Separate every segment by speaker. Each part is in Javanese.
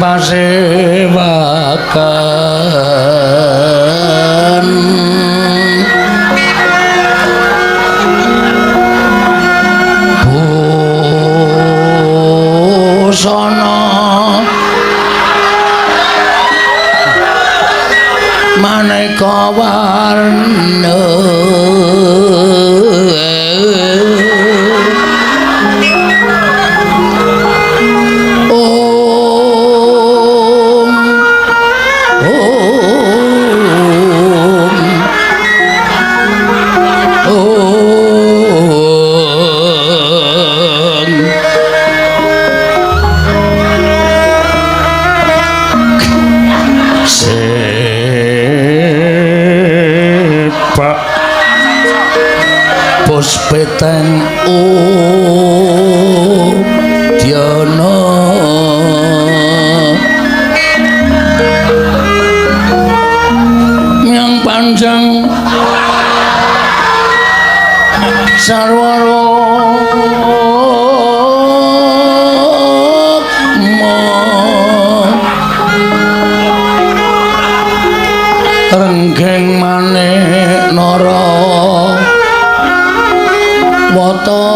Speaker 1: pasewakan busana maneka warna Peteng Udyana yang panjang sarwara renggeng maneh nara wata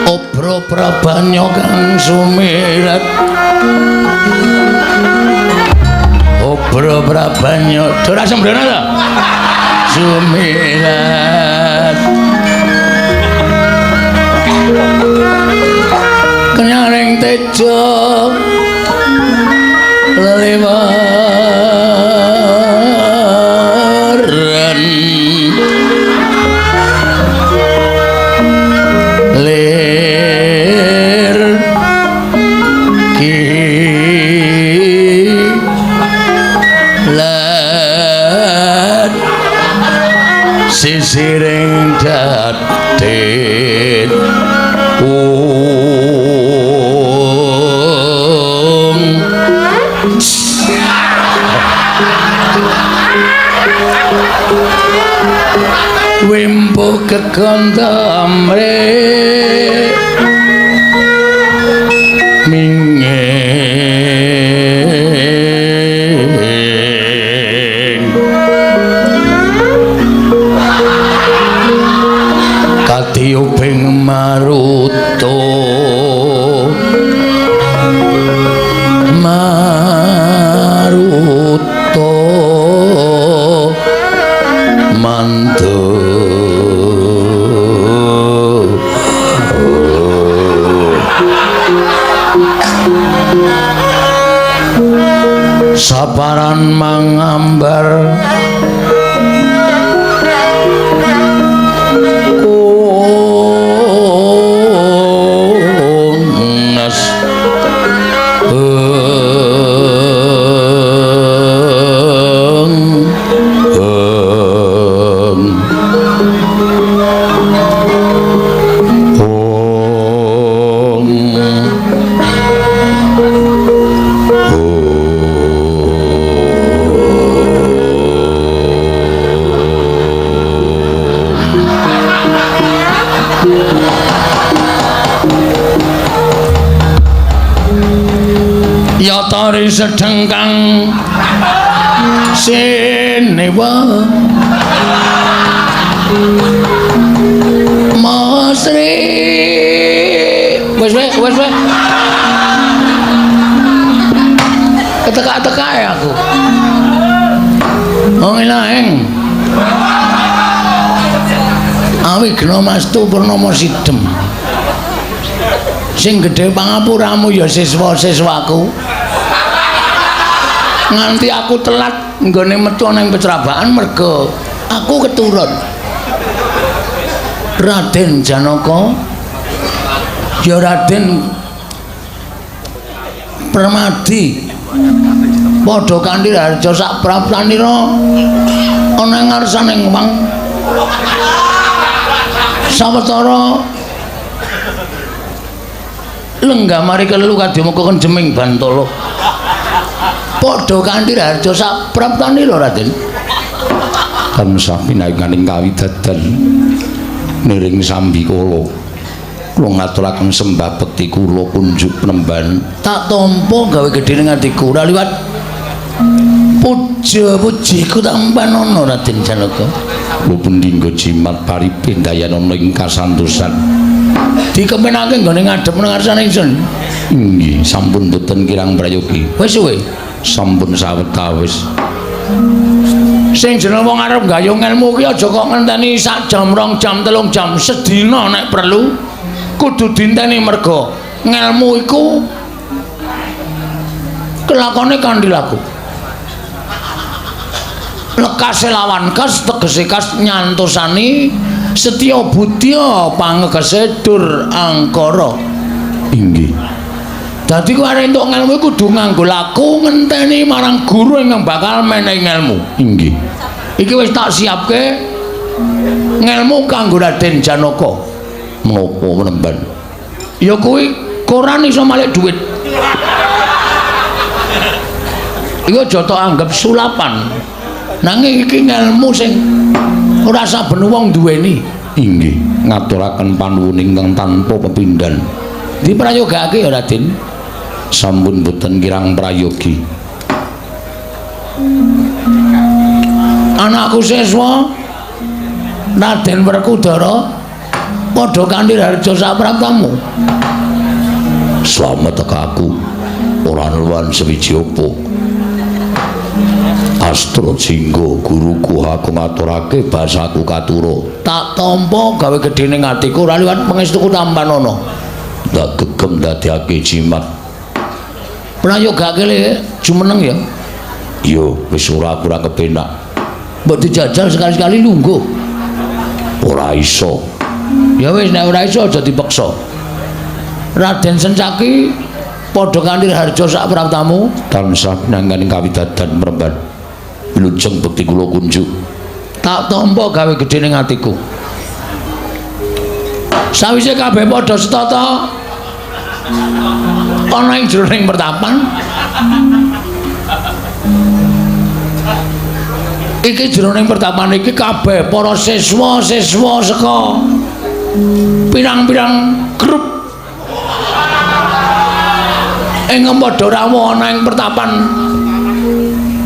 Speaker 1: obro prabanyo kang sumirat obro prabanyo ora sembrana ta sumirat kenyaring tejo lelewaran lir kilat sisiring dadet wimpo kekontamre mingeng katiuping maruto mantu saparan mangambar kunas yatari sedengkang sinewa Masri wes keteka-teka ya aku wong ilaeng awi gena mastu purnama sidem sing gedhe pangapuramu ya siswa-siswaku nganti aku telat nggone metu nang pecrabaan merga aku keturun Raden Janaka ya Raden Permadi padha kanthi harja sak praptanira ana ngarsaning wong sawetara lenggah mari kelu kadya muka kenjeming Bantala padha kanthi harja sak praptane lho Raden.
Speaker 2: Tansah pinayunganing kawidadan niring sambi kula. Kula ngaturaken sembah bekti kula kunjuk penemban.
Speaker 1: Tak tampa gawe gedhe ning atiku ora liwat puja-pujiku tak empanono Raden Janaka.
Speaker 2: Kula pendinggo jimat paripindayan ana ing kasantosan.
Speaker 1: Dikepenake nggone ngadhep nang ngarsane ingsun.
Speaker 2: Nggih, sampun boten kirang prayogi.
Speaker 1: Wis suwe.
Speaker 2: Sampun sawetawis.
Speaker 1: Sing jeneng wong arep gayung ilmu ki aja kok ngenteni sak jam, 2 jam, 3 jam sedina nek perlu. Kudu dinteni merga ngelmu iku kelakone kanthi laku. Lekase lawan kas tegese kas nyantosani setya budya pangegese dur angkara.
Speaker 2: Inggih.
Speaker 1: Dadi ku arep entuk ngelmu kudu nganggo laku ngenteni marang guru ingkang bakal menehi ngelmu.
Speaker 2: Inggih.
Speaker 1: Iki wis tak siapke ngelmu kanggo Raden Janaka.
Speaker 2: Menapa menemban?
Speaker 1: Ya kuwi koran iso malih dhuwit. Iku aja tok anggap sulapan. Nanging iki ngelmu sing ora saben wong duweni.
Speaker 2: Inggih, ngaturaken panuwun ingkang tanpa pepindhan.
Speaker 1: Diprayogake ya Raden.
Speaker 2: Sampun boten kirang prayogi.
Speaker 1: Anakku siswa Raden Werkudara padha kanthi harja sapraptamu.
Speaker 2: Slamet aku ora nuwun sewiji apa. Astra Jingga guruku aku ngaturake basaku katura.
Speaker 1: Tak tampa gawe gedhe ning atiku ora liwat pangestuku tampanono.
Speaker 2: Tak gegem dadiake jimat.
Speaker 1: Prayogake le jumeneng ya.
Speaker 2: Yo wis ora kurang kepenak.
Speaker 1: Mbok dijajal sekali-sekali lungguh.
Speaker 2: Ora iso.
Speaker 1: Ya wis nek ora iso aja dipaksa. Raden Sencaki padha kanthi harja sak praptamu
Speaker 2: Tansah pinangganing kawidadan mremban. Wilujeng bekti kula kunjuk.
Speaker 1: tak tampa gawe gedhe ning atiku. Sawise kabeh padha setata ana ing jroning pertapan. Iki jroning pertapan iki kabeh para siswa-siswa saka pirang-pirang grup ingkang padha rawuh ana ing pertapan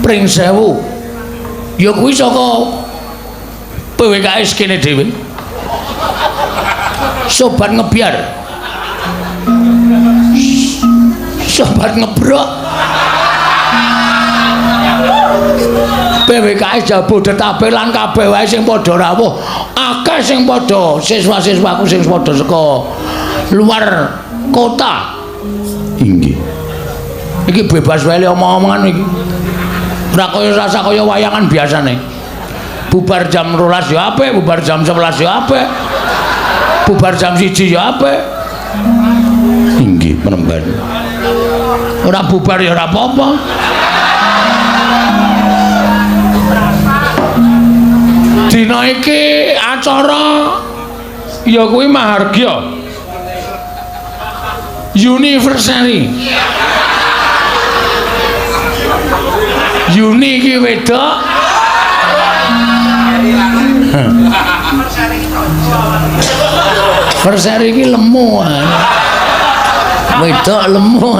Speaker 1: Pring Sewu. Ya kuwi saka PWKS kene dhewe. Sobat ngebiar. Sobat ngebrok. PWKS Jabodetabek lan kabeh wae sing padha rawuh. Akeh sing padha siswa-siswaku sing padha saka luar kota.
Speaker 2: Inggih.
Speaker 1: Iki bebas wae omong-omongan iki. Ora kaya rasa kaya wayangan biasane. Bubar jam 12 ya apik, bubar jam 11 ya apik. Bubar jam 1 ya apik.
Speaker 2: Inggih, menemban.
Speaker 1: Ora bubar ya ora apa-apa. Dina iki acara ya kuwi mahargya. Anniversary. Yuni iki wedok. Anniversary iki lemu. Wedok lemu.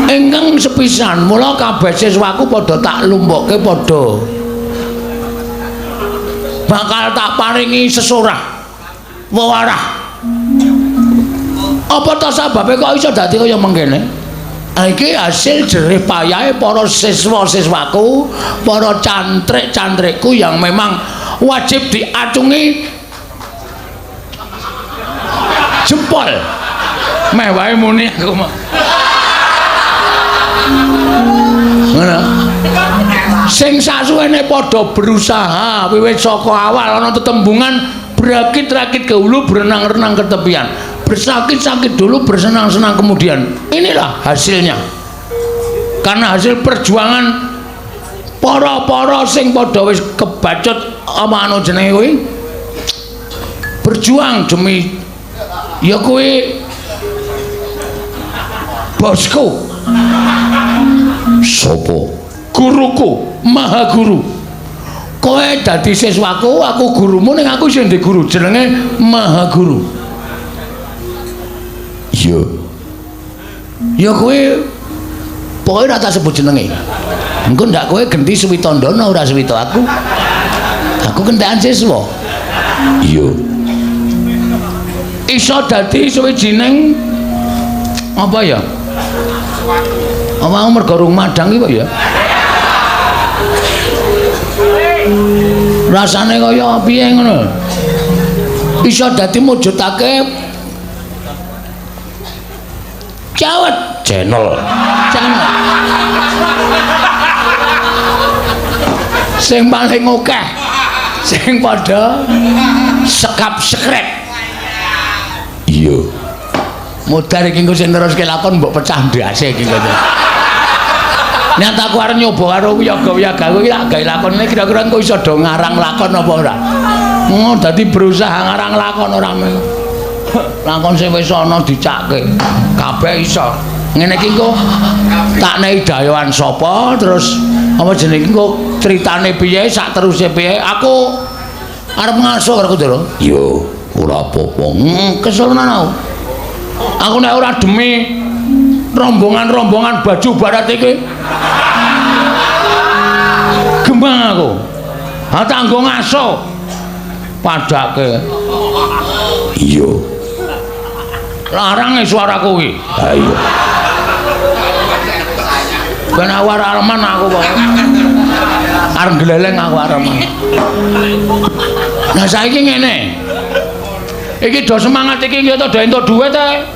Speaker 1: Ingkang sepisan mula kabeh siswaku padha tak lumpukke padha. Bakal tak paringi sesorah. Wewarah. Apa ta sababe kok iso dadi kaya mengkene? Iki hasil jerih payahe para siswa-siswaku, para cantrik-cantrikku yang memang wajib diacungi jempol. Meh wae muni aku mah. Ngono. Sing sasuwene padha berusaha wiwit saka awal ana tetembungan berakit-rakit ke hulu, berenang-renang ke tepian. Bersakit-sakit dulu, bersenang-senang kemudian. Inilah hasilnya. Karena hasil perjuangan para-para sing padha wis kebacut apa anu jenenge kuwi. Berjuang demi ya kuwi bosku.
Speaker 2: Sopo?
Speaker 1: Guruku, maha guru. Kowe dadi siswaku, aku gurumu ning aku sing ndek guru jenenge maha guru.
Speaker 2: Iya.
Speaker 1: Ya kowe pokoke ora tak sebut jenenge. Engko ndak kowe genti Suwitandana ora Suwita aku. Aku kentekan siswa.
Speaker 2: Iya.
Speaker 1: Iso dadi sawijining apa ya? Apa mergo rung madang iki kok ya? Rasane kaya piye ngono. Iso dadi mujudake cawet
Speaker 2: Channel.
Speaker 1: Sing paling akeh sing padha sekap sekrep.
Speaker 2: Iya.
Speaker 1: Modar iki engko sing neruske lakon mbok pecah ndase iki kok. Nek aku arep nyoba karo wiyaga-wiyaga kuwi tak gawe lakone kira-kira engko iso do ngarang lakon apa ora. Dadi berusaha ngarang lakon ora lakon sing wis ana dicakke. Kabeh iso. Ngene iki engko tak nehi dayoan sapa terus apa jenenge engko critane piye sak teruse piye aku arep ngaso karo Kundara.
Speaker 2: Iya, ora apa-apa.
Speaker 1: Kesel tenan aku nek ora demi rombongan-rombongan baju barat iki gemang aku. Ha tak nggo ngaso padake.
Speaker 2: Iya.
Speaker 1: Larang suaraku iki.
Speaker 2: Ha iya.
Speaker 1: Ben awar-areman aku kok. Arep gleleng aku areman. Nah saiki ngene. Iki do semangat iki ya to do entuk dhuwit ae.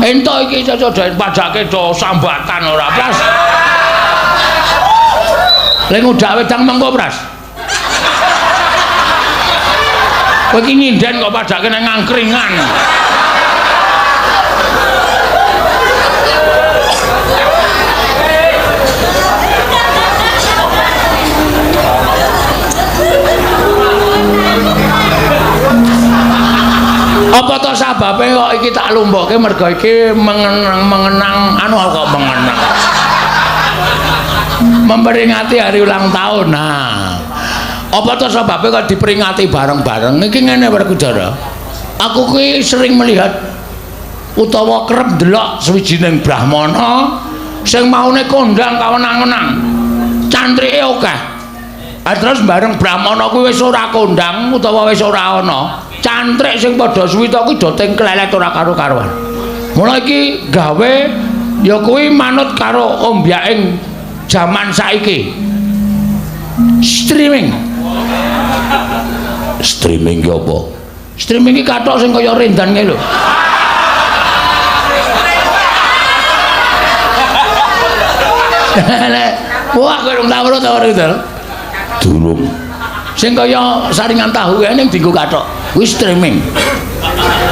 Speaker 1: Entuk iki cocok do pajake do sambatan ora Pras. Lek ngudak wedang mengko Pras. Kowe iki nyinden kok pajake nang angkringan. Apa to sababe kok iki tak lumpuhke mergo iki mengenang anu kok mengenang. Memperingati hari ulang tahun. Nah. Apa to sababe kok diperingati bareng-bareng? Iki ngene Werkudara. Aku kuwi sering melihat utawa kerep ndelok sawijining brahmana sing maune kondang kawenang-wenang. Cantrike akeh. Terus bareng brahmana kuwi wis ora kondang utawa wis ora ana. Cantrik sing padha suwita kuwi do tengklelet ora karo-karuan. Mula iki gawe ya kuwi manut karo ombyaking jaman saiki. Streaming.
Speaker 2: Streaming ki apa?
Speaker 1: Streaming iki kathok sing kaya rendan ngene lho. Wah, kowe rung tau ta ora gitu.
Speaker 2: Durung.
Speaker 1: Sing kaya saringan tahu kae ning dienggo kathok. Kuwi streaming.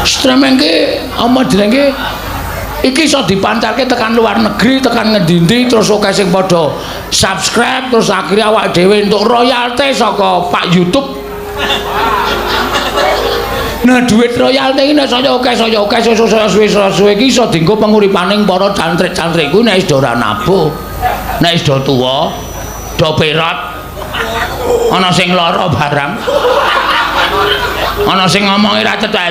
Speaker 1: Streaming ki apa jenenge? Iki iso dipancarke tekan luar negeri, tekan ngendi-endi terus oke sing padha subscribe terus akhirnya awak dhewe entuk royalti saka Pak YouTube. Nah, duit royalti iki nek saya oke suwe-suwe iki iso dienggo penguripaning para cantrik-cantrik kuwi nek wis ora nabuh. Nek wis do tuwa, do perot. Ana sing lara barang. Ana sing ngomongi ra cetha.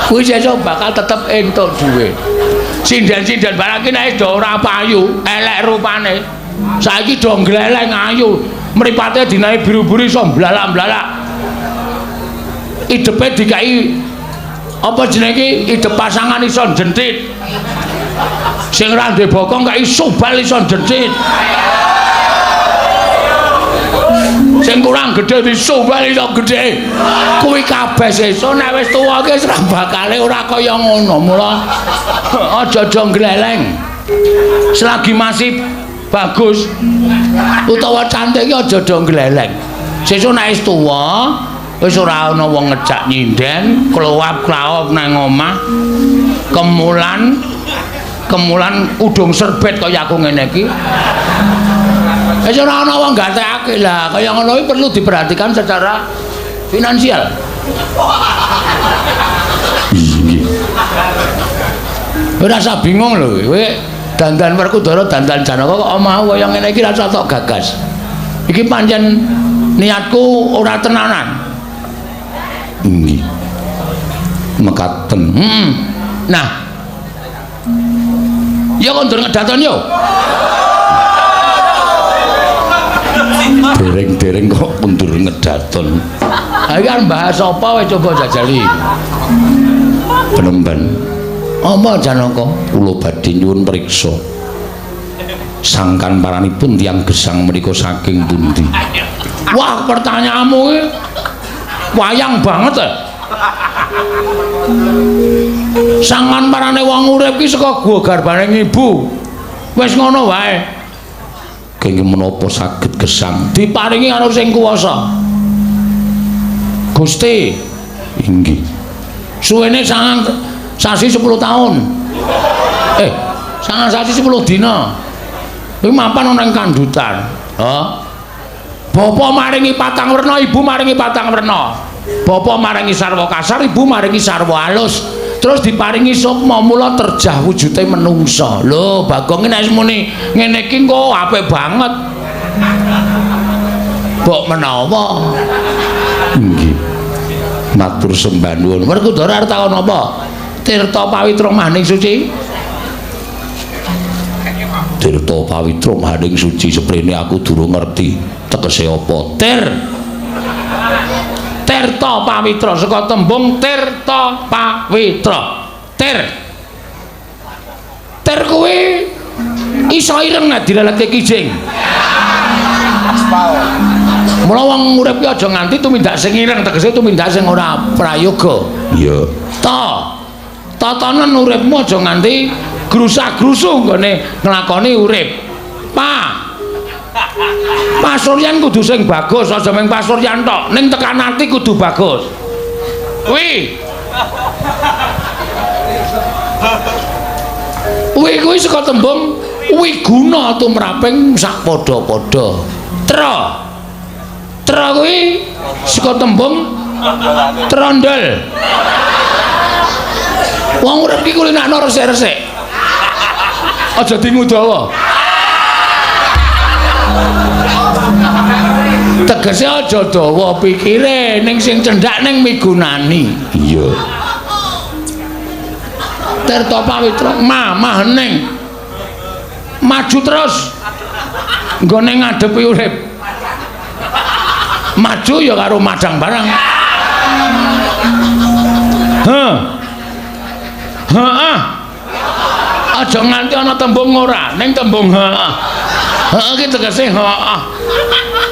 Speaker 1: Kuwi sesuk bakal tetep entuk dhuwit. Sinden-sinden barang iki nek do ora payu, elek rupane. Saiki do gleleng ayu, mripate dinae biru-biru iso blalak-blalak. Idepe dikai apa jenenge idep pasangan iso jentit. Sing ra duwe bokong kai subal iso jentit. Sing kurang gedhe disubal iso gedhe. Kuwi kabeh sesuk nek wis tuwa ki wis ra bakale ora kaya ngono. Mula aja gleleng. Selagi masih bagus utawa cantik ki aja gleleng. Sesuk nek wis tuwa wis ora ana wong ngejak nyinden, kluwap-klawop nang omah. Kemulan udung serbet kaya aku ngene iki. Wis ora ana wong gatekake lah, kaya ngono iki perlu diperhatikan secara finansial.
Speaker 2: Nggih.
Speaker 1: Ora usah bingung lho, kowe dandan Werkudara dandan Janaka kok omah kaya ngene iki rasa tok gagas. Iki pancen niatku ora tenanan.
Speaker 2: Nggih. Mekaten.
Speaker 1: Nah. Ya kondur ngedaton yo.
Speaker 2: Dereng-dereng kok kondur ngedaton.
Speaker 1: Ha iki arep bahas apa wae coba jajali.
Speaker 2: Penemban.
Speaker 1: Apa Janaka?
Speaker 2: Kula badhe nyuwun priksa. Sangkan paranipun tiyang gesang menika saking pundi?
Speaker 1: Wah, pertanyaanmu iki wayang banget ya. Sangan parane wong urip ki saka gua garbane ibu. Wis ngono wae.
Speaker 2: Kenging menapa saged gesang
Speaker 1: Diparingi karo sing kuwasa. Gusti,
Speaker 2: inggih.
Speaker 1: suwene sangang sasi 10 tahun. Sangang sasi 10 dina. Kuwi mapan ana ing kandutan. Bapa maringi patang werna, ibu maringi patang werna. Bapa maringi sarwa kasar, ibu maringi sarwa halus. Terus diparingi sukma mula terjah wujude menungsa. Lho, Bagong iki nek muni ngene iki kok apik banget. Mbok menawa.
Speaker 2: Nggih. Matur sembah nuwun.
Speaker 1: Werkudara arep takon apa? Tirta pawitra maning suci.
Speaker 2: Tirta pawitra maning suci seprene aku durung ngerti tegese apa.
Speaker 1: Tirta pawitra saka tembung tirta pawitra. Tir kuwi iso ireng nek dileleke kijing. Mula wong urip ki aja nganti tumindak sing ireng, tegese tumindak sing ora prayoga.
Speaker 2: Iya.
Speaker 1: Tatanan uripmu aja nganti grusak-grusuh nggone nglakoni urip. Pasuryan kudu sing bagus, aja mung pasuryan tok, ning tekan ati kudu bagus. Kuwi saka tembung wiguna tumraping sak padha-padha. Tra kuwi saka tembung trondol. Wong urip ki kulinakno resik-resik. Aja dingudawa. Tegese aja dawa pikire ning sing cendhak ning migunani.
Speaker 2: Iya.
Speaker 1: Tirta pawitra mamah ning maju terus nggone ngadepi urip. Maju ya karo madang barang. Aja nganti ana tembung ora, ning tembung heeh. Heeh ki tegese heeh.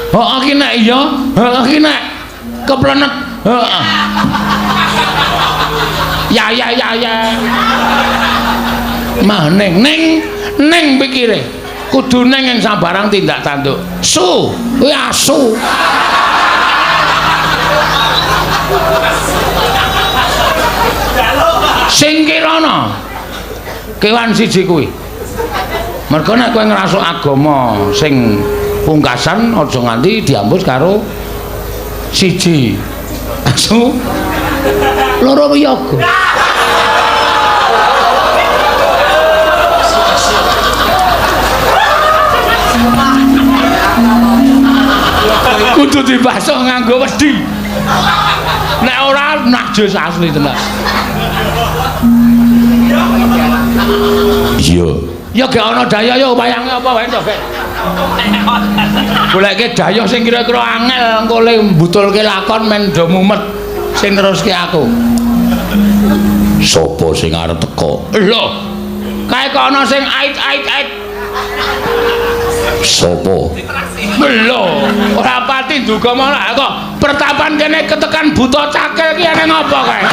Speaker 1: Heeh ki nek iya, heeh ki nek keplenet. Heeh. Ya. Mah ning pikire. Kudu ning ing sabarang tindak tanduk. Kuwi asu. Sing kirana kewan siji kuwi. Mergo nek kowe ngrasuk agama sing pungkasan aja nganti diambus karo siji asu loro wiyaga. Kudu dibasuh nganggo wedi. Nek ora najis asli tenan.
Speaker 2: Iya.
Speaker 1: Ya gak ana daya ya wayange apa wae to, Gek. Goleke daya sing kira-kira angel engko le mbutulke lakon men do mumet sing neruske aku.
Speaker 2: Sopo sing arep teko?
Speaker 1: Lho. Kae kok ana sing ait.
Speaker 2: Sopo?
Speaker 1: Lho, ora pati duga malah kok pertapan kene ketekan buta cakil ki ana ngapa kae?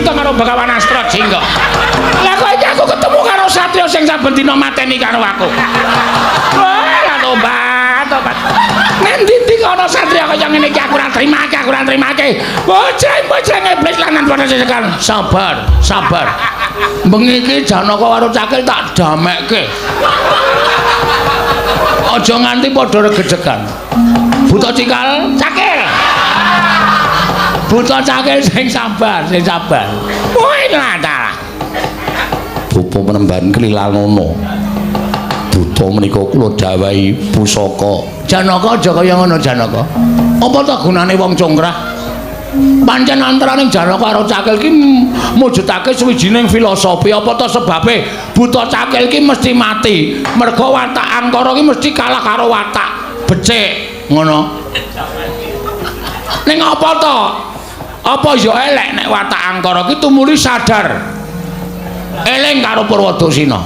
Speaker 1: cinta karo Begawan Astra Jingga. Lah kok iki aku ketemu karo satria sing saben dina mateni karo aku. Wah, tobat. Nek ndi ana satria kaya ngene iki aku ora trimake. Bocah iblis lanang padha sesekan. Sabar. Bengi iki Janaka karo Cakil tak damekke. Aja nganti padha regejegan. Buta Cikal, Cakil. Buta Cakil sing sabar. Woi lantar.
Speaker 2: Bapa Penemban Klilangono. Buta menika kula dawahi pusaka.
Speaker 1: Janaka aja kaya ngono Janaka. Apa ta gunane wong congkrah? Pancen antaraning Janaka karo Cakil ki mujudake suwijining filosofi. Apa ta sebabe Buta Cakil ki mesti mati? Merga watak Angkara ki mesti kalah karo watak becik. Ngono. Ning apa to? Apa ya elek nek watak Angkara ki tumuli sadar. Eling karo Purwadasina.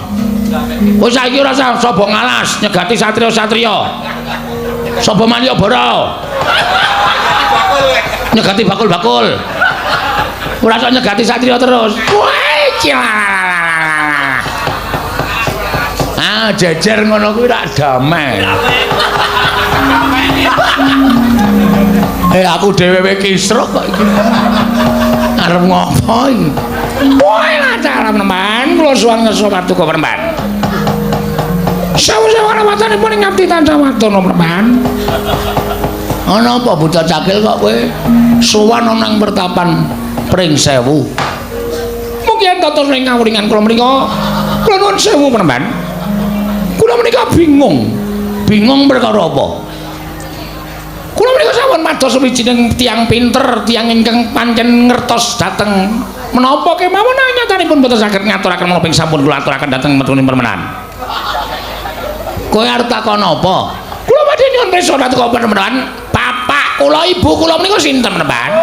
Speaker 1: Wis saiki ora usah sapa ngalas nyegati satriya-satriya. Sapa Manyabara. Nyegati bakul-bakul. Ora usah nyegati satriya terus. Ah, jejer ngono kuwi rak damai. Aku dhewe kisruk kok iki. Arep ngopo iki? Woi, lancar Penemban, kula suwun ngersa patuko Penemban. Sewu-sewu rawatanipun ing ngabdi tansah wadana Penemban. Ana apa Buta Cakil kok kowe sowan ana ing pertapan Pring Sewu? Mungkin tatos ing kawuringan kula menika. Kula nuwun sewu Penemban. Kula menika bingung. Bingung perkara apa? Kula menika sampun mados sawijining tiyang pinter, tiyang ingkang pancen ngertos dhateng menapa kemawon nyatanipun boten saged ngaturaken menapa ing sampun kula aturaken dhateng metuning permenan. Kowe arep takon apa? Kula badhe nyuwun pirsa dhateng Penemban. Bapak kula ibu kula menika sinten Penemban?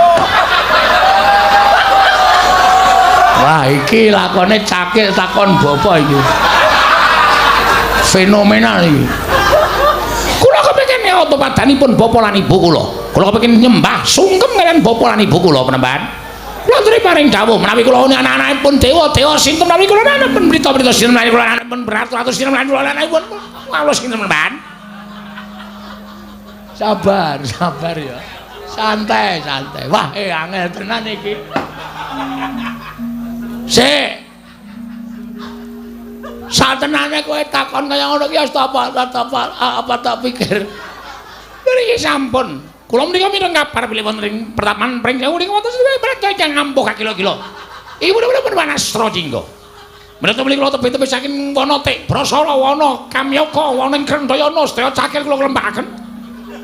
Speaker 1: Wah, iki lakone Cakil takon bapa iki. Fenomenal iki. Kula kepengin nyaoto padanipun bapa lan ibu kula. Kula kepengin nyembah sungkem kaliyan bapa lan ibu kula Penemban. Kula aturi paring dawuh menawi kula anak-anakipun dewa sinten menawi kula anakipun berita-berita sinten menawi kula anakipun beratus-atus sinten menawi kula anakipun Allah sinten Penemban. Sabar ya. Santai. Wah, angel tenan iki. Sik. Satenane kowe takon kaya ngono ki apa tak pikir. Niki sampun. Kula menika mireng kabar bilih wonten ing pertapan Pring Sewu niku wonten sedaya ingkang ngampuh kilo-kilo. Iku bener-bener Astra Jingga. Menawi kula tepi-tepi saking Wanatik, Brasara, Wana, Kamyaka, wana ing Krendayana, sedaya Cakil kula kelembakaken.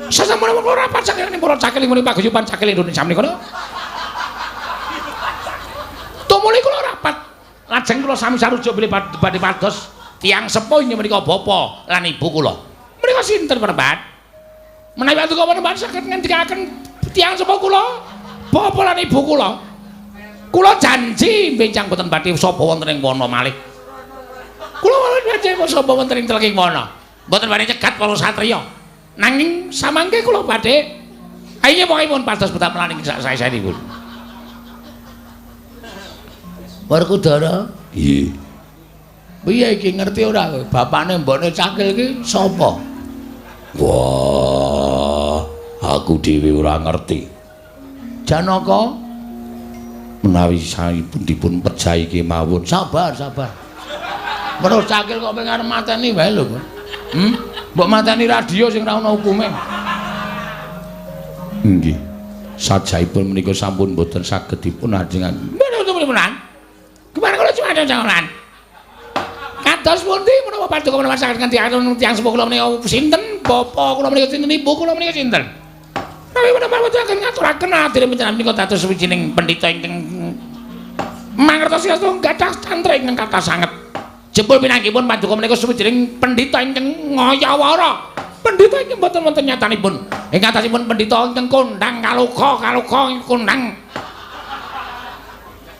Speaker 1: Sasampun kula rapat saking para Cakil ing paguyuban Cakil Indonesia menika. Tumuli kula rapat. Lajeng kula sami sarujuk bilih badhe pados tiyang sepuh inggih menika bapa lan ibu kula. Menika sinten Penemban? Menawi atuh Penemban saged ngendikaken tiyang sepuh kula, bapa lan ibu kula. Kula janji benjang boten badhe sapa wonten ing wana malih. Kula janji sapa wonten ing teleking wana. Boten badhe cegat para satriya. Nanging samangke kula badhe ayo pokokipun pados betap melaning sak sae-saenipun. Werkudara?
Speaker 2: Iya.
Speaker 1: Piye iki ngerti ora kowe? Bapane mbokne Cakil iki sapa?
Speaker 2: Wah, aku dhewe ora ngerti.
Speaker 1: Janaka
Speaker 2: Menawi saipun dipun percaya kemawon.
Speaker 1: Sabar. Terus Cakil kok pengen mateni wae lho. Mbok mateni radio sing ora ana hukume.
Speaker 2: Nggih. Sajaipun menika sampun boten saged dipun ajengaken.
Speaker 1: Menan. Kemana kula cuma ada jangan. Kados pundi menapa paduka menawa saged ngendikaken tiyang sepuh kula menika sinten? Bapa kula menika sinten? Ibu kula menika sinten? Nawi menapa saged ngaturaken adire panjenengan menika dados sawijining pendhita ingkang mangertosi asta gadah tantra ingkang kathah sanget. Jebul pinanggipun paduka menika sawijining pendhita ingkang ngayawara. Pendhita ingkang boten wonten nyatanipun. Ing atasipun pendhita ingkang kondang kaluka kondang.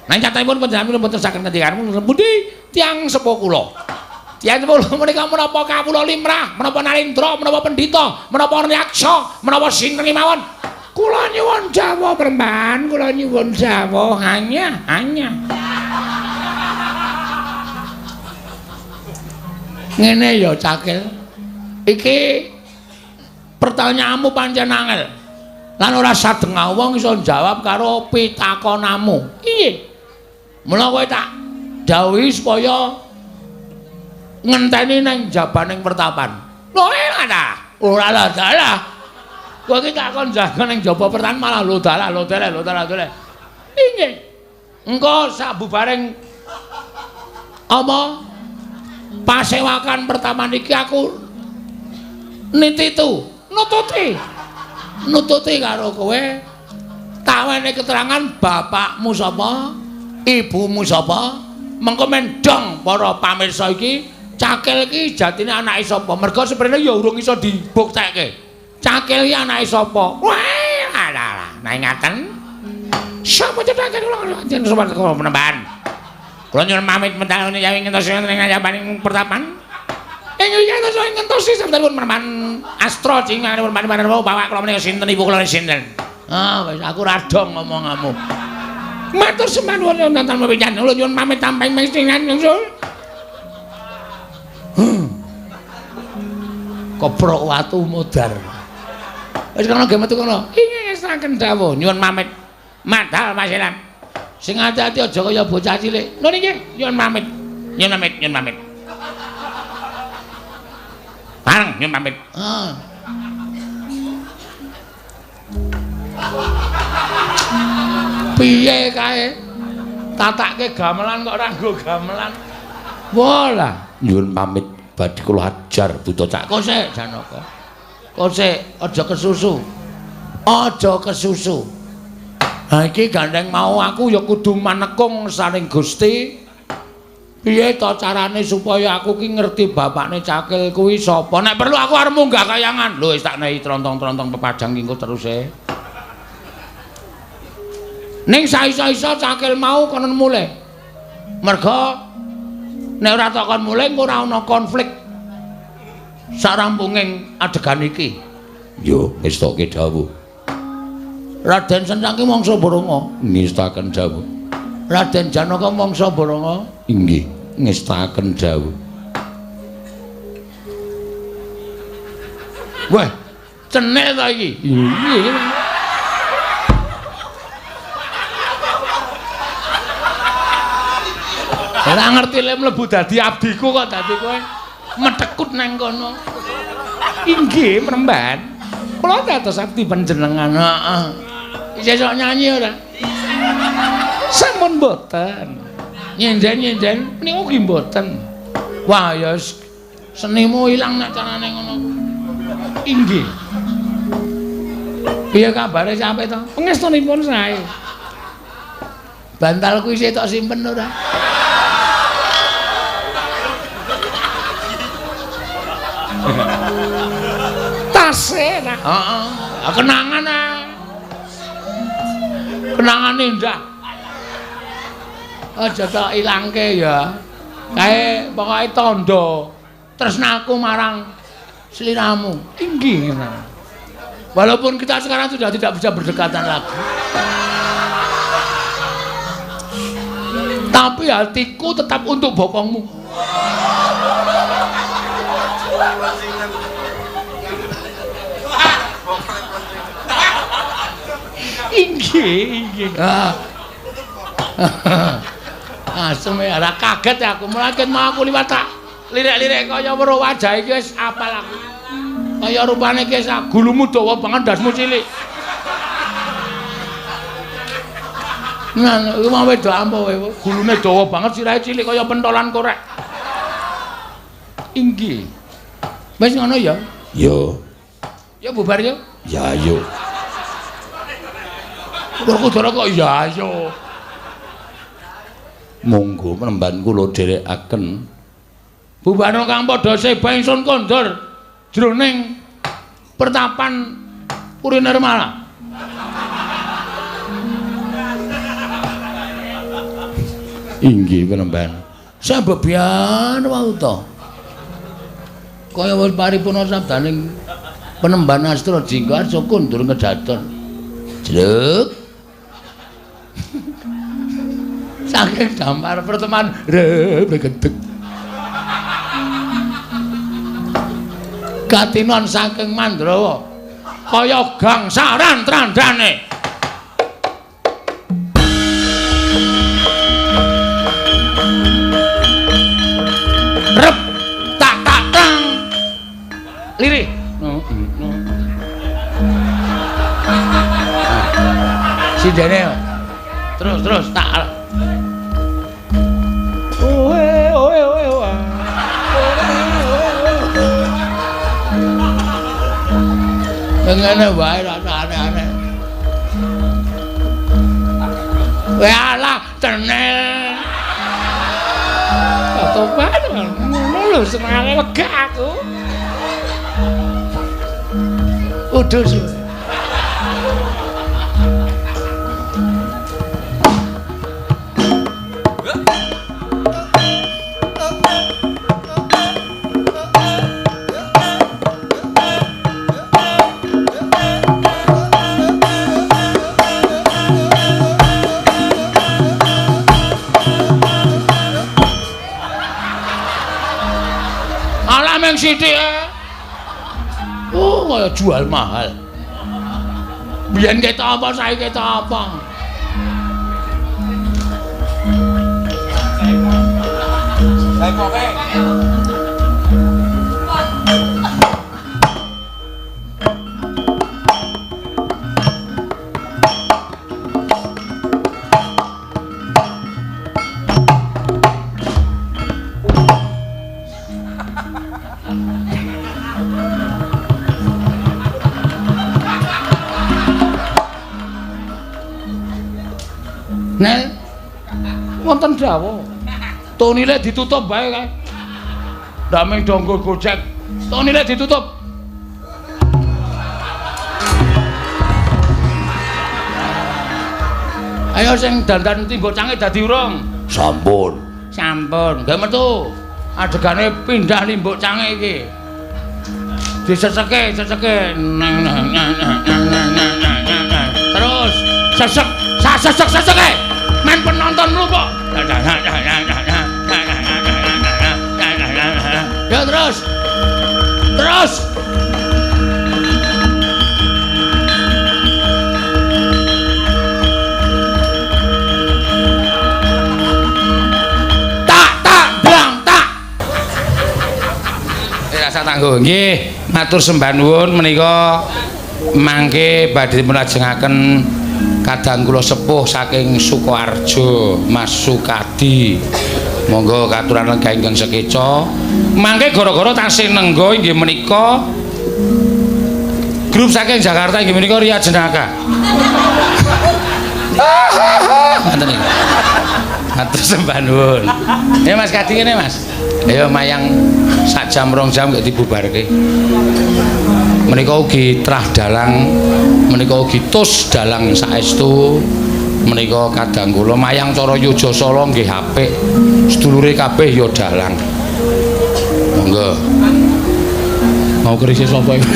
Speaker 1: Nang nyatanipun panjenengan boten saged ngendikaken pundi tiyang sepuh kula. Tiyang sepuh kula menika menapa kawula limrah, menapa narendra, menapa pendhita, menapa nyaksa, menapa sinten kemawon Kula nyuwun Jawa Perempuan, kula nyuwun Jawa hanya. Ngene ya Cakil. Iki pertanyaanmu pancen angel. Lan ora sadeng wong iso jawab karo pitakonamu. Iye. Mula kowe tak dawuhi supaya ngenteni nang jabaning pertapan. Lho ora ta? Ora dalah. Kowe iki tak kon jaga ning jaba pertapan malah lho dalah. Inggih. Engko sabubareng apa pasewakan pertama niki aku nututi karo kowe tak wene keterangan bapakmu sapa, ibumu sapa, mengko mendong para pamirsa iki Cakil iki jatine anake sapa. Mergo seprene ya urung iso dibuktekke. Cakil iki anake sapa? Wah, alah, nek ngaten. Sapa cedhake kula jeneng sopan kula penemban. Kula nyuwun pamit mentalane yawi ngentos ing ngajabaning pertapan. Ingkang ngentos ing ngentos sampun penemban Astro cinganipun panjenengan bapak kula menika sinten ibu kula sinten. Ah, wis aku radong ngomongamu. Matur sembah nuwun wonten pinjan. Kula nyuwun pamit tamping mestingan nyusul. Koprok watu modar. Wis kono ge metu kono. Inggih ngestaken dawuh nyuwun pamit. Madal Mas Elan. Sing ati-ati aja kaya bocah cilik. Lho niki nyuwun pamit. Nyuwun pamit. Bareng nyuwun pamit. Piye kae? Tatake gamelan kok ora nggo gamelan. Wala, nyuwun pamit badhe kula ajar buta cak. Kosek Janaka. Kosek aja kesusu. Aja kesusu. Ha iki gandeng mau aku ya kudu manekung saring Gusti. Piye to carane supaya aku ki ngerti bapakne Cakil kuwi sapa? Nek perlu aku arep munggah kayangan. Lho wis tak nehi trontong-trontong pepadang engko teruse. Ning saiso-iso Cakil mau konon mulih. Merga nek ora tak kon mulih engko ora ana konflik sarampunging adegan iki. Yo wis toke dawuh. Raden Sendang ki mangsa Baranga ngestaken dawuh. Raden Janaka mangsa Baranga inggih ngestaken dawuh. Wah, cenek ta iki? Inggih. Ora ngerti lek mlebu dadi abdiku kok dadi kowe metekut nang kono. Inggih, Peremban. Kula dados abdi panjenengan. Heeh. Sesuk nyanyi ora? Sampun mboten. Nyenden niku ki mboten. Wah, ya senimu ilang nek carane ngono. Inggih. Piye kabare sampe to? Pengestunipun sae. Bantalku isih tok simpen ora? Tase nah. Heeh. Kenangan ah. Kenangan indah. Aja tak ilangke ya. Kae pokoke tandha tresnaku marang sliramu. Inggih. Walaupun kita sekarang sudah tidak bisa berdekatan lagi. Tapi hatiku tetap untuk bokongmu. Inggih. Asem ora kaget aku, mulane mau aku liwat tak lirik-lirik kaya weruh wajah iki wis apal aku. Kaya rupane iki gulumu dawa banget dasmu cilik. Nah, iki mau wedok apa kowe? Gulune dawa banget sirahe cilik kaya pentolan korek. Inggih. Wis ngono ya? Yo. Ya bubar yo? Ya yo. Kudara kok ya yo. Monggo penemban kula dherekaken. Bubana kang padha seba ingsun kondur jroning pertapan Puri Nirmala. Inggih penemban. Sabebian wau to. Kaya wis paripurna sabdaning penemban Astra Jingga Arja kondur ngedadon. Jeduk. Saking dampar pertemuan begedeg. Gatinon saking Mandrawa kaya gangsaran trandane. Rep tak tang lirih. Sidene terus tak ngene wae aneh-aneh. Walah tenel. Topan ngono lho senenge lega aku. Udus. Alam yang sithik. Oh, kaya jual mahal. Biyen ketok apa, saiki ketok apa? Nek wonten dawuh. Tonile ditutup bae kae. Ndaming donggo gojek. Tonile ditutup. Ayo sing dandan timbok cange dadi urung.
Speaker 2: Sampun.
Speaker 1: Sampun. Nggih metu. Adegane pindah limbuk cange iki. Diseseke. Terus sesek. Men penonton mlumpuk. Ya terus. Tak. Rasa tangguh. Nggih, matur sembah nuwun menika mangke badhe mlajengaken kadang kula sepuh saking Sukoharjo, Mas Sukadi. Monggo katuraken kagem sekeca. Mangke gara-gara tasih nenggo inggih menika grup saking Jakarta inggih menika Ria Jenaka. Ngoten niku. Matur sembah nuwun. Ya Mas Kadi kene Mas. Ayo mayang sak jam 2 jam gak dibubarke. Menika ugi trah dalang, menika ugi tus dalang saestu. Menika kadang kula mayang cara Yujasala nggih apik. Sedulure kabeh ya dalang. Monggo. Mau kerise sapa iki?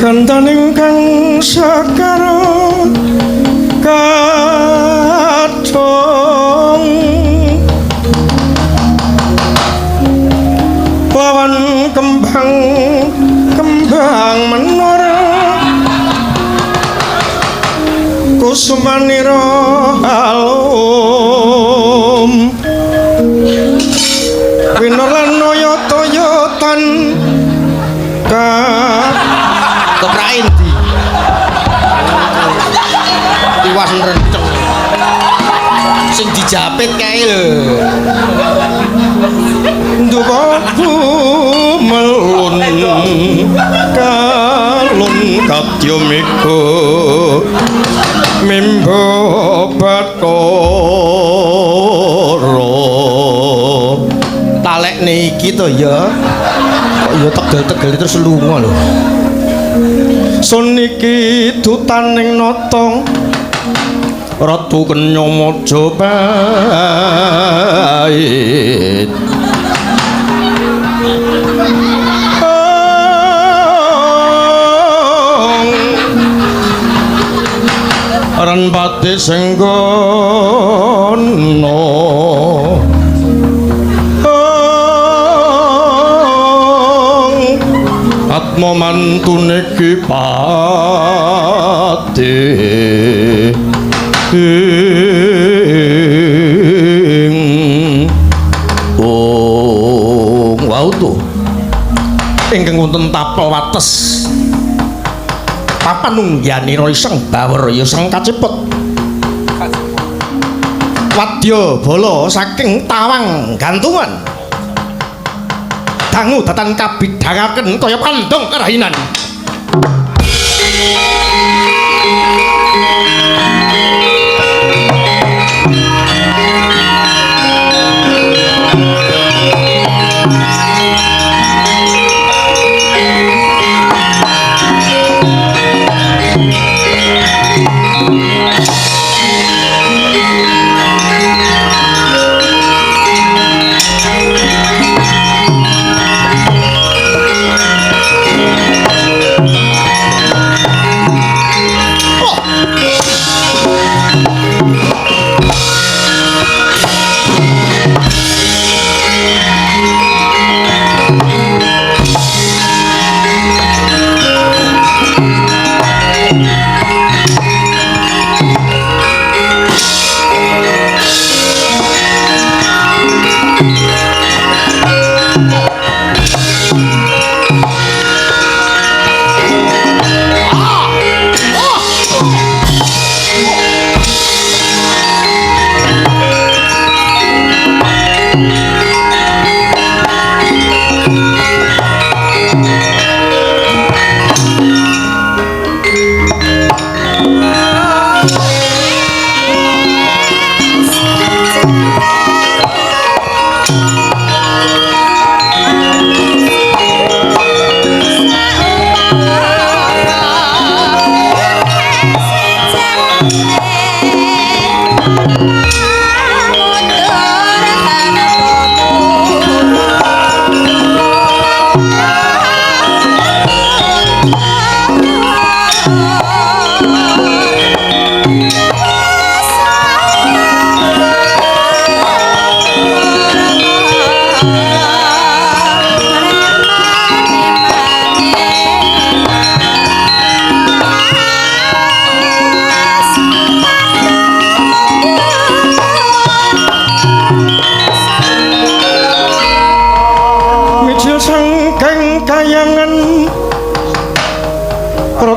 Speaker 3: Kantaning kang sakara kadhong pawan kembang menara kusumanira alum winor lan noyo-toyotan keprain tiwas renceng sing dijapit kae lho ndupa melun kalun kadya mega mimba bathara talekne iki to ya kok ya tegel-tegel terus lunga lho sun iki dutaning nata Ratu Kenya Majapahit Ranpati Senggono Atma mantune ki pati
Speaker 2: wau to
Speaker 3: ingkang wonten tapel wates papanungganira iseng bawerya sang kacepet wadya bala saking tawang gantungan dangu datan kabidhangaken kaya pandong karahinan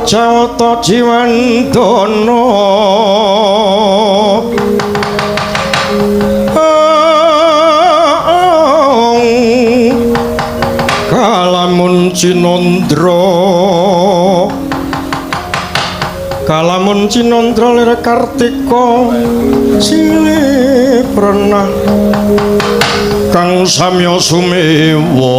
Speaker 3: Jawata Jiwandana Kalamun Cinandra lir Kartika silih prenah kang samya sumewa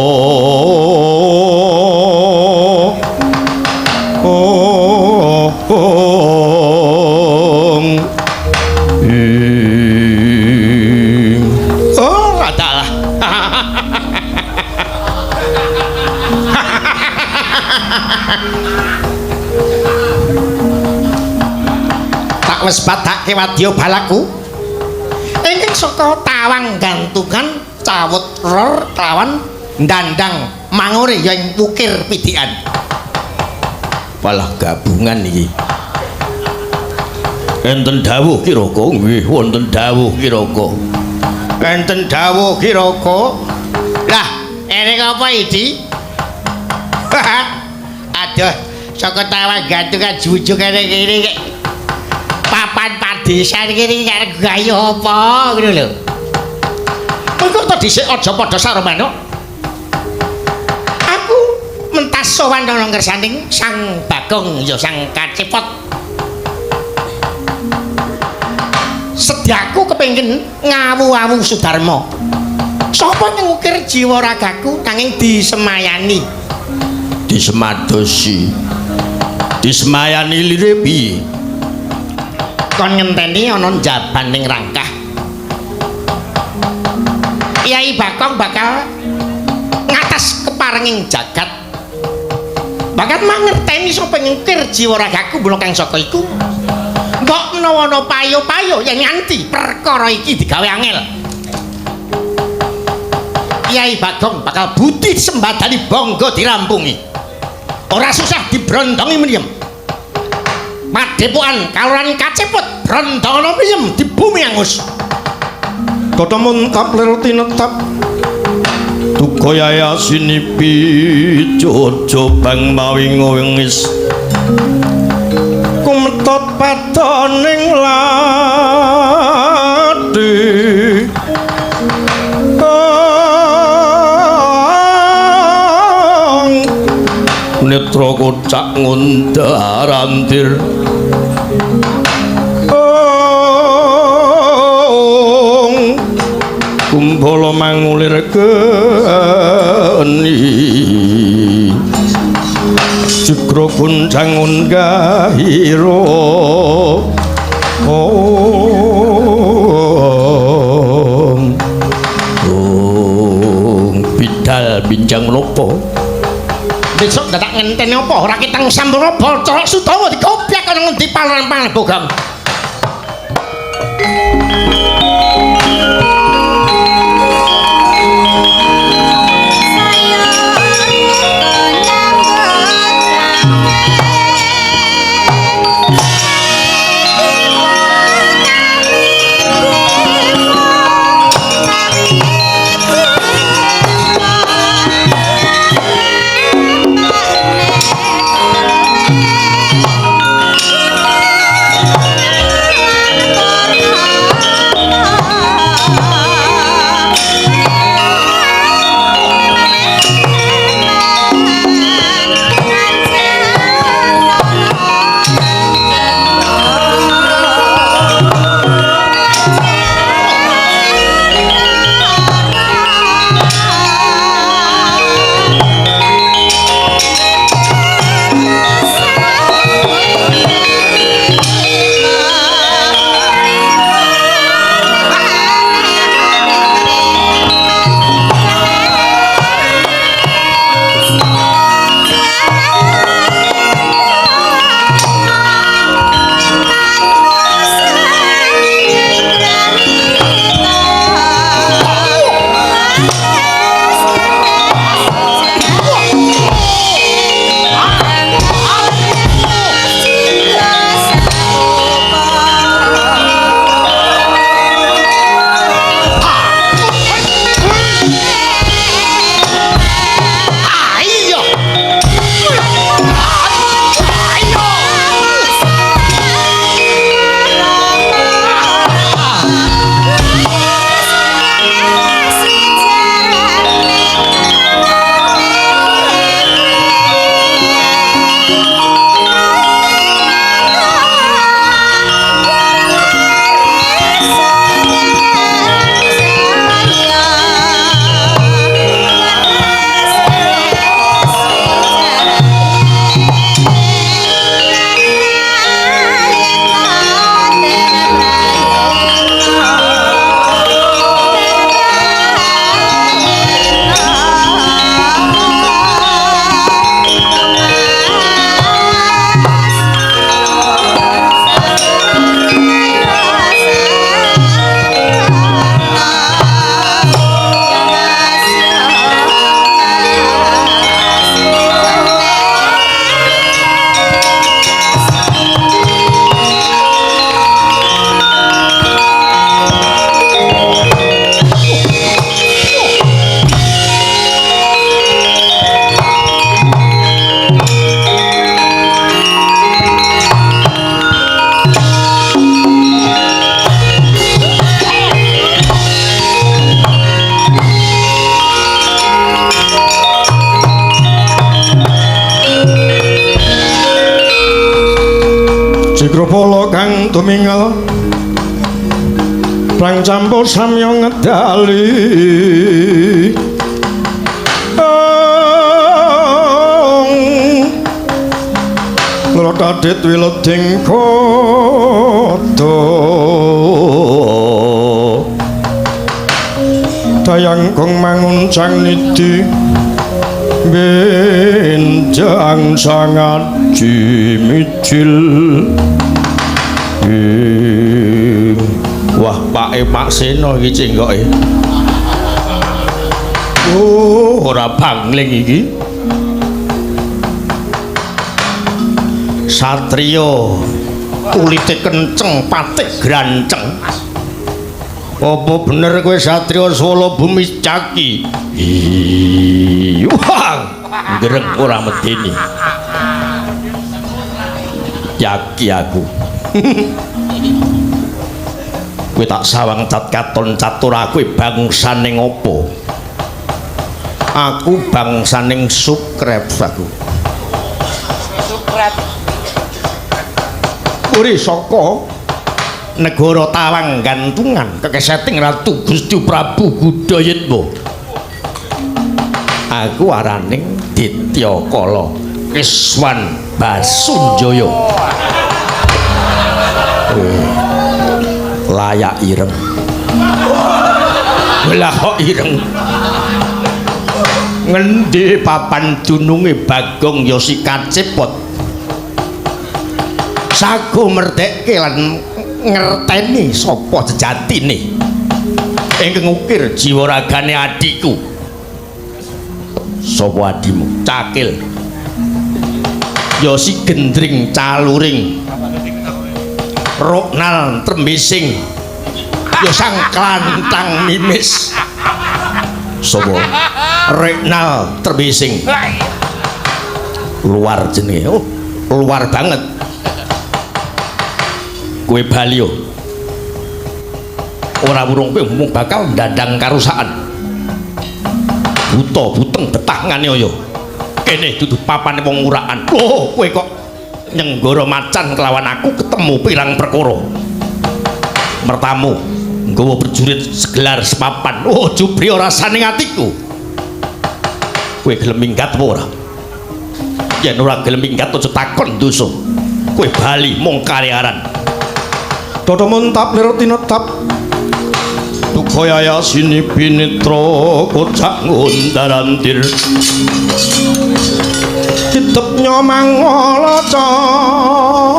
Speaker 3: adalah tak wis badake wadya balaku ingkang saka tawang gantungan cawut ror lawan ndandang mangure ya ing wukir pidikan walah gabungan iki enten dawuh kiraka nggih wonten dawuh kiraka enten dawuh kiraka lah enek apa iki aduh saka tawang gantungan jujug kene iki papan padesan kene arep gaya apa ngono lho engko to dhisik aja padha sarmana sowan ana ngersaning Sang Bagong ya Sang Kacepot. Sedyaku kepengin ngawu-awu Sudarma. Sapa ngukir jiwa ragaku nanging disemayani. Disemadosi. Disemayani lire piye? Kon ngenteni ana njabaning rangkah. Kyai Bagong bakal ngatas keparenging jagat. Bakal mangerteni sapa ngukir jiwa ragaku mula kang saka iku. Mbok menawa ana payo-payo yen nganti perkara iki digawe angel. Kyai Bagong bakal budi sembadani bangga dirampungi. Ora susah dibrondongi mriyem. Padepokan Kalurahan Kacepot brondana mriyem di bumi angus. Kota muntap lir tinetap. Duka yayasinipi jojo bang mawi ngwengis. Kumetot padaning lati. Netra kocak ngundarantir kumbala mangulir geni jegro kuncang unggahira bidal binjang lopo besok dadak ngenteni apa ora kitang sampurna Bathara Sudawa dikopiak ana ngendi Palurahan Bogong.
Speaker 4: tumingal Prang campur samya ngedali Loro kadit wileding koto Dayang kong manguncang niti benjang sangat jimicil wah Pak Seno iki cengkoke ora bangling iki satriya kulite kenceng patik granceng apa bener kowe satriya Solo Bumi Caki wah gereng ora medeni Caki aku kowe tak sawang cat katon catur aku bangsaning apa aku bangsaning Sukrep aku Sukrep uri saka negara Tawang Gantungan kekeseting Ratu Gusti Prabu Gudayatma aku araning Ditya Kala Kiswan Basunjaya layak ireng lah kok ireng ngendi papan dununge Bagong Yosi Kacepot sago mertekke lan ngerteni sapa sejatine ingkang ngukir jiwa ragane adikku sapa adimu Cakil Yosi Gendring Caluring Roknal Trembising ya sang klantang mimis sapa Reknal Trembising luar jenenge oh luar banget kowe Balio ora wurung kowe mung bakal ndandang karusakan buta buteng betah nganiaya kene dudu papane wong urakan oh kowe kok nyenggara macan kelawan aku ketemu pirang perkara mertamu nggawa prajurit segelar sepapan oh jubri ora saning atiku kowe gelem minggat apa ora yen ora gelem minggat aja takon dosa kowe bali mung karyaran Toto mentap lero tinetap Dukhoyaya sini binitro kocak ngundarantir Titepnya mangola cakra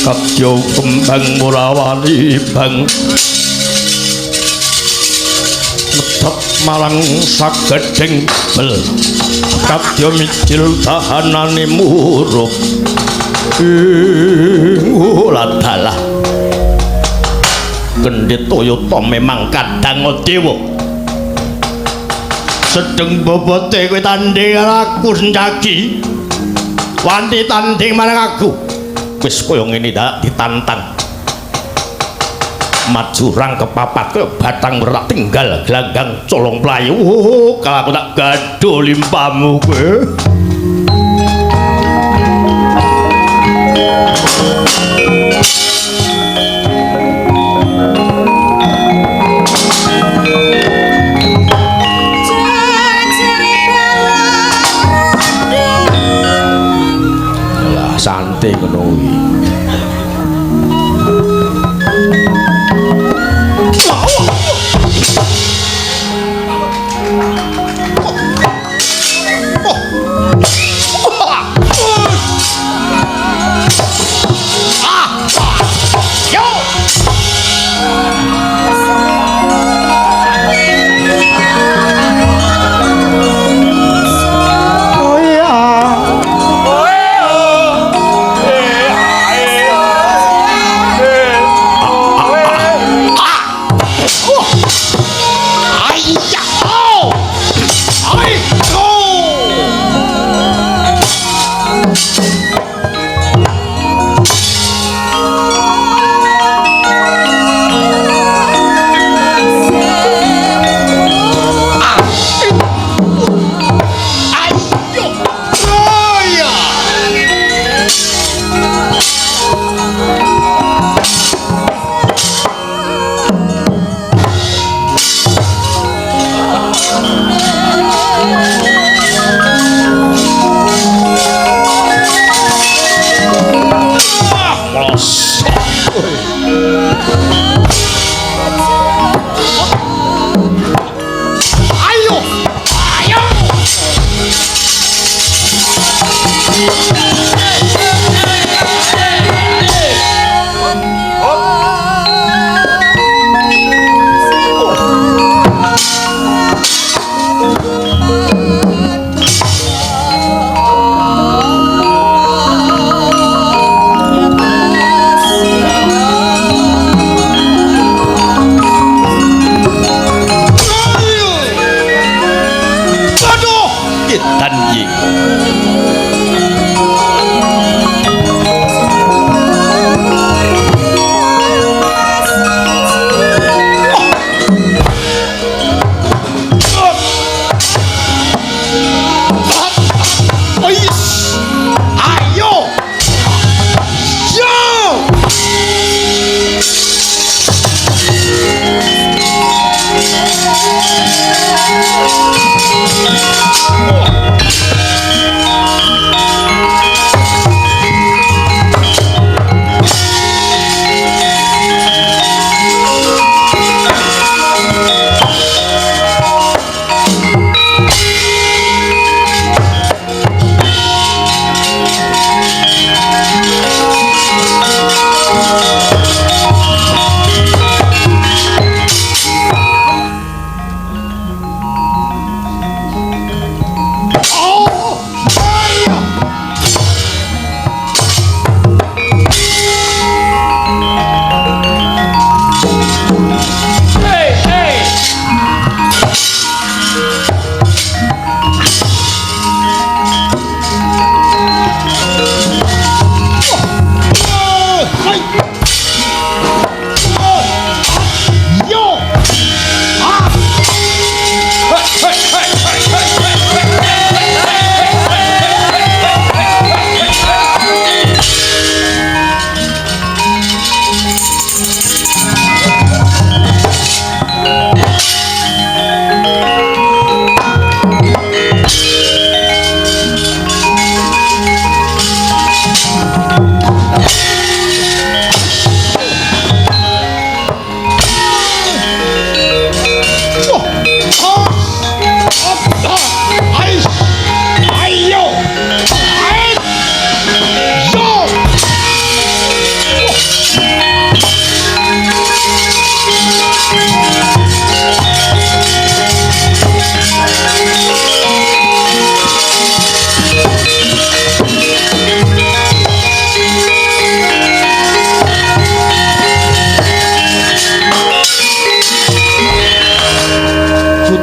Speaker 4: Kadya kembang murawali bang Metep marang sagedeng bel Kadya micil tahanane murup Uladalah Gendhit Toyota memang kadang dewa Sedeng bobote kowe tanding aku senjaki Wanti tanding marang aku wis kaya ngene dak ditantang maju rang kepapat ke batang merak tinggal gelanggang colong playu kalau aku tak gaduh limpamu kowe santai ngono kuwi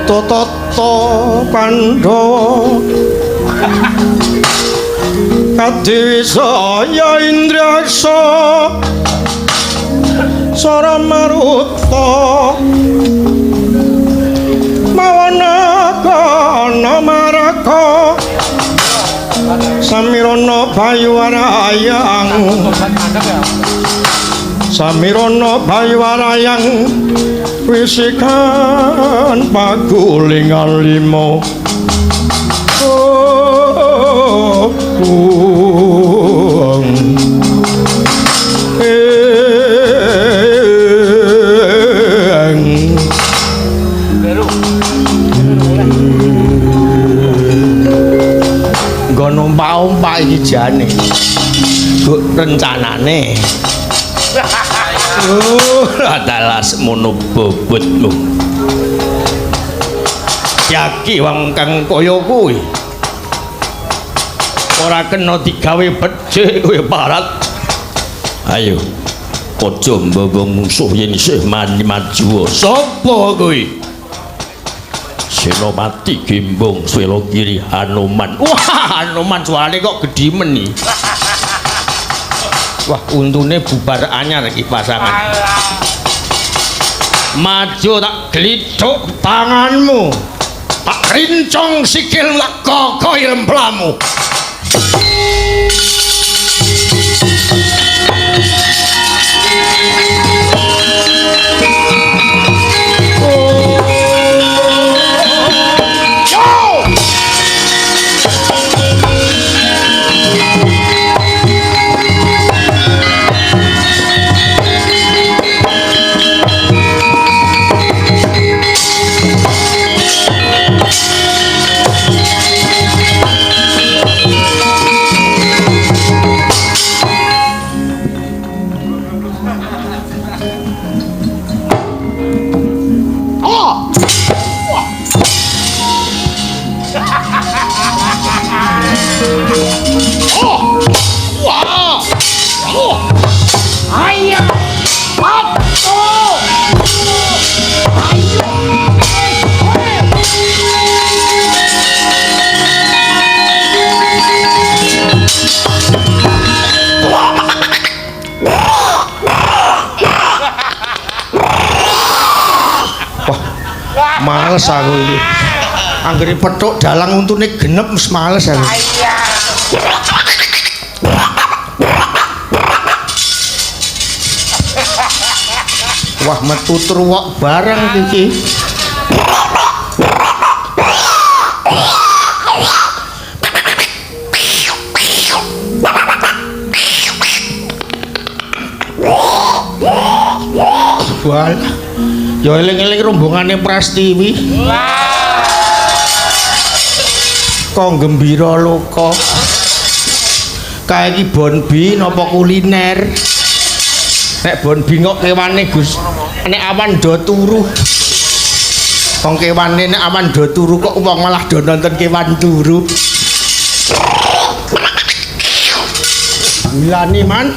Speaker 3: Tata Pandhawa Kadiwisaya Indraksa Sara Maruta Mawana kana maraka Samirana Bayuwarayang Samirana Bayuwarayang wisikan pagulingan limo nggo numpak-umpak iki jane rencanane adalah semono bobotmu. Yaki wong kang kaya kuwi ora kena digawe becik kowe parat. Ayo aja mbawa musuh yen isih maju. Sapa kuwi? Senopati Gembong Swelogiri Hanuman. Wah, Hanuman suarane kok gedhi men iki. Wah, untune bubar anyar iki pasangan. Maju tak glithuk tanganmu. Tak rincong sikil leko koil emplamu. Males aku iki. Anggere pethuk dalang untune genep wis males aku. Wah, metu truwok bareng iki. Wah. Ya eling-eling rombongane Prastiwi. Kok gembira loka. Kae iki bonbi napa kuliner? Nek bonbi kok kewane Gus. Nek awan do turu. Wong kewane nek awan do turu kok wong malah do nonton kewan turu. Milani man.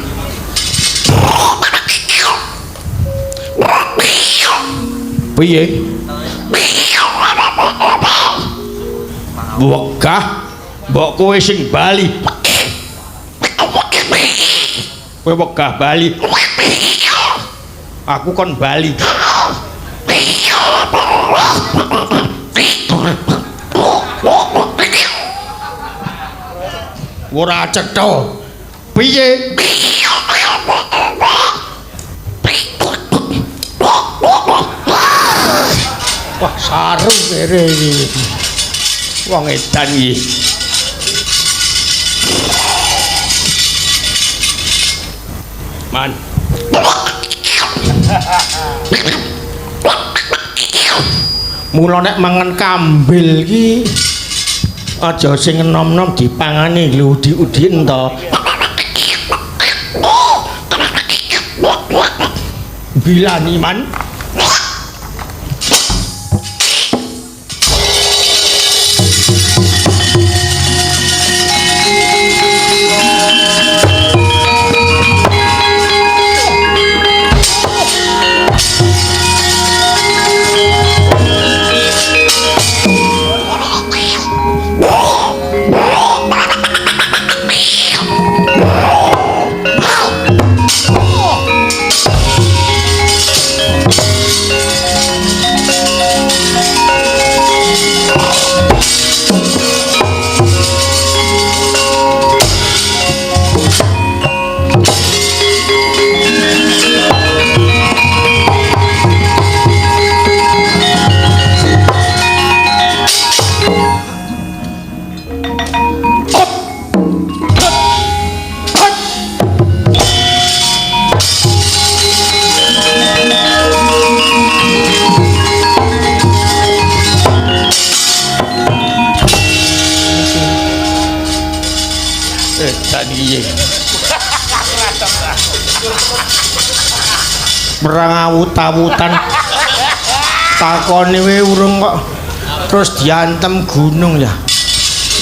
Speaker 3: Piye? Wegah mbok kowe sing bali. Kowe wegah bali. Aku kon bali. Ora cetha. Piye? Wah, saru kere iki. Wong edan iki. Man. Mula nek mangan kambil iki aja sing enom-enom dipangani lho diudi ento. Bilani man. Perang awut-awutan takone we urung kok terus diantem gunung ya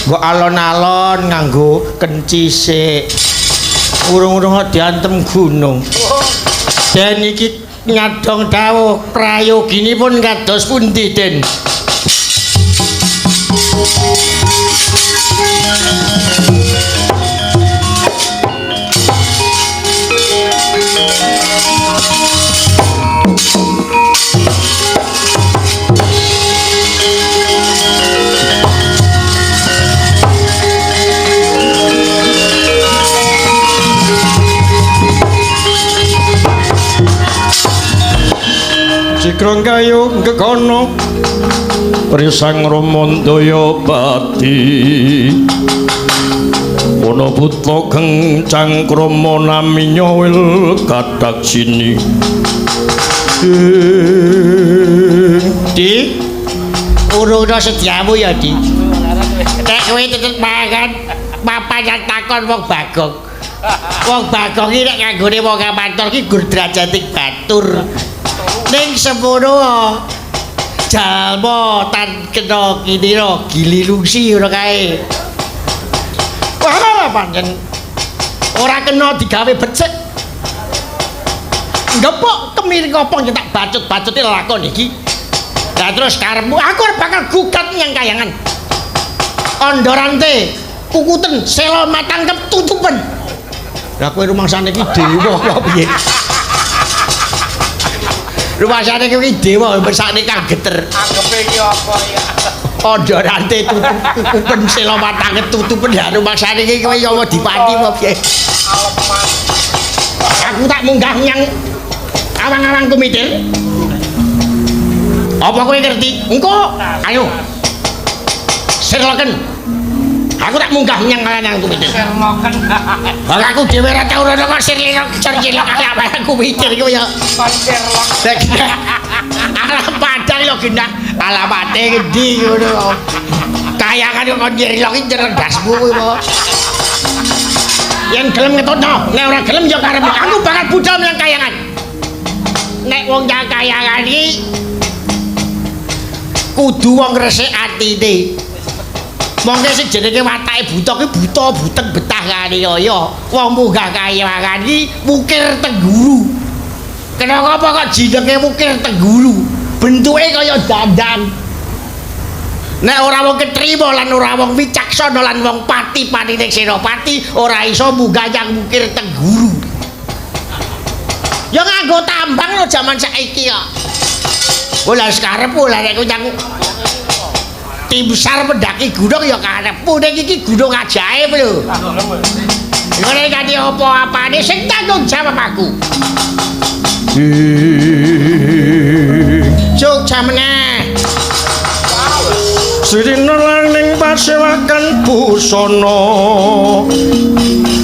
Speaker 3: kok alon-alon nganggo kenci sik urung-urung kok diantem gunung den iki nyadong dawuh prayoginipun kados pundi den Sikrong kayu gegono Risang Romondaya Pati Ono putra kencang krama nami Nyowil Kadaksini Di urung sediamu ya Di nek kowe tetep mangan papan yang takon wong Bagong wong Bagong iki nek kanggone wong kamantor iki gur drajating batur ning semono jalma tan kena kinira gili lungsi ngono kae pancen ora kena digawe becik. Ngepok kemiring apa nyetak bacut-bacuti lakon iki. Lah terus karepmu aku bakal gugat nyang kayangan. Ondorante kukuten selo matang ketutupen. Lah kowe rumangsane iki dewa apa piye? Rumangsane iki dewa besakne kang geter.
Speaker 5: Anggepe iki apa ya?
Speaker 3: Ondorante kukupen selo matang ketutupen ya rumangsane iki kowe ya dipati apa piye? Aku tak munggah nyang awang-awang kumitir. Apa kowe ngerti? Engko ayo. Sirloken. Aku tak munggah nyang awang kumitir.
Speaker 5: Serloken.
Speaker 3: Lah aku dhewe ora tau ora kok sirlok kaya awang kumitir iki ya.
Speaker 5: Serlok.
Speaker 3: Alah padang yo genah. Alamate ngendi ngono. Kayangan kok nyirlok iki cerdasmu kowe apa? Yen gelem ngetutno, nek ora gelem ya karepmu. Aku bakal budal menyang kayangan. Nek wong nyang kayangan iki kudu wong resik atine. Mongke sing jenenge watake buta ki buta buteng betah kali kaya. Wong munggah kayangan iki mukir tengguru. Kenapa kok jenenge mukir tengguru? Bentuke kaya dandan. Nek ora wong ketrima lan ora wong wicaksana lan wong pati-patine senopati ora iso munggah yang mukir tengguru. Ya nganggo tambang lho jaman saiki kok. Ola karepku lah nek nyang tim sar pendaki gunung ya karepku nek iki gunung ajaib lho. Ngene kanthi apa-apane sing tanggung jawab aku. Jogja meneh.
Speaker 4: Sirina laning pasewakan busana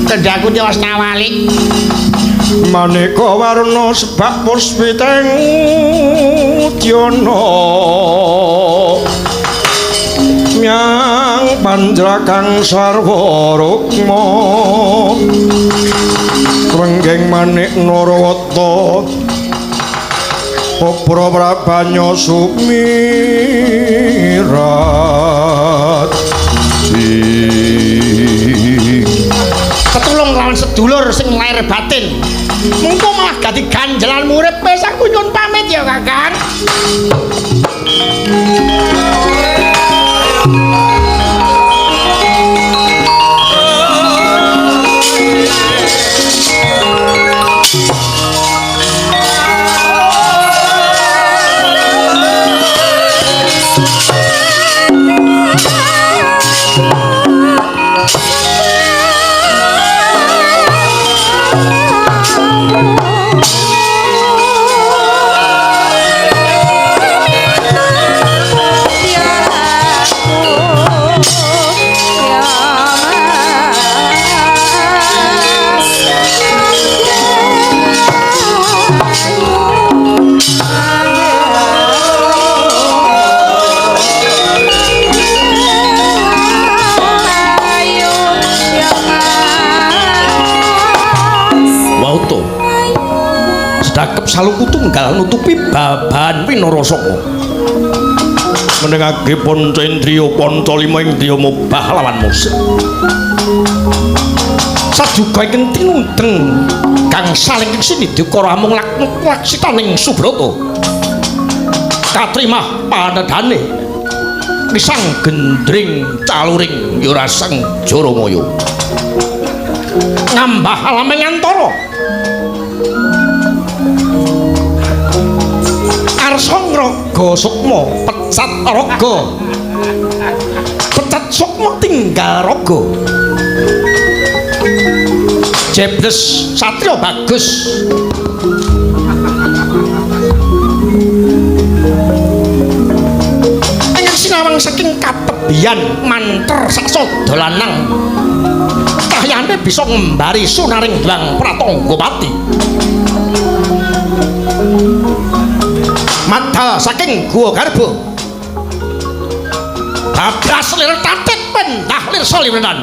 Speaker 3: Kendhaku tiwas nawalik.
Speaker 4: maneka warna sebab puspiteng udyana nyang panjrakang sarwa rukma renggeng manik narawata Popro Prabanya sumirat
Speaker 3: Petulung lawan sedulur sing lair batin. Mengko malah dadi ganjelan murid wis aku nyun pamit ya Kakang.
Speaker 4: Sedakep saluku tunggal nutupi baban Winarasaka. Menengake panca indriya panca lima indriya mubah lawan musik. Sajuga ing tinundeng kang saling sinidika mung laksitaning Subrata. Katrimah panedhane pisang gendring caluring ya rasang Jaramaya. Ngambah alaming antara Arsang raga sukma pecat raga pecat sukma tinggal raga jebles satya bagus ingkang sinawang saking katebian manter saksa dolanang kahyane bisa ngembari sunaring Hyang Pratanggapati Madha saking Guwa Garba bablas lir tatit pentah lir soliwenan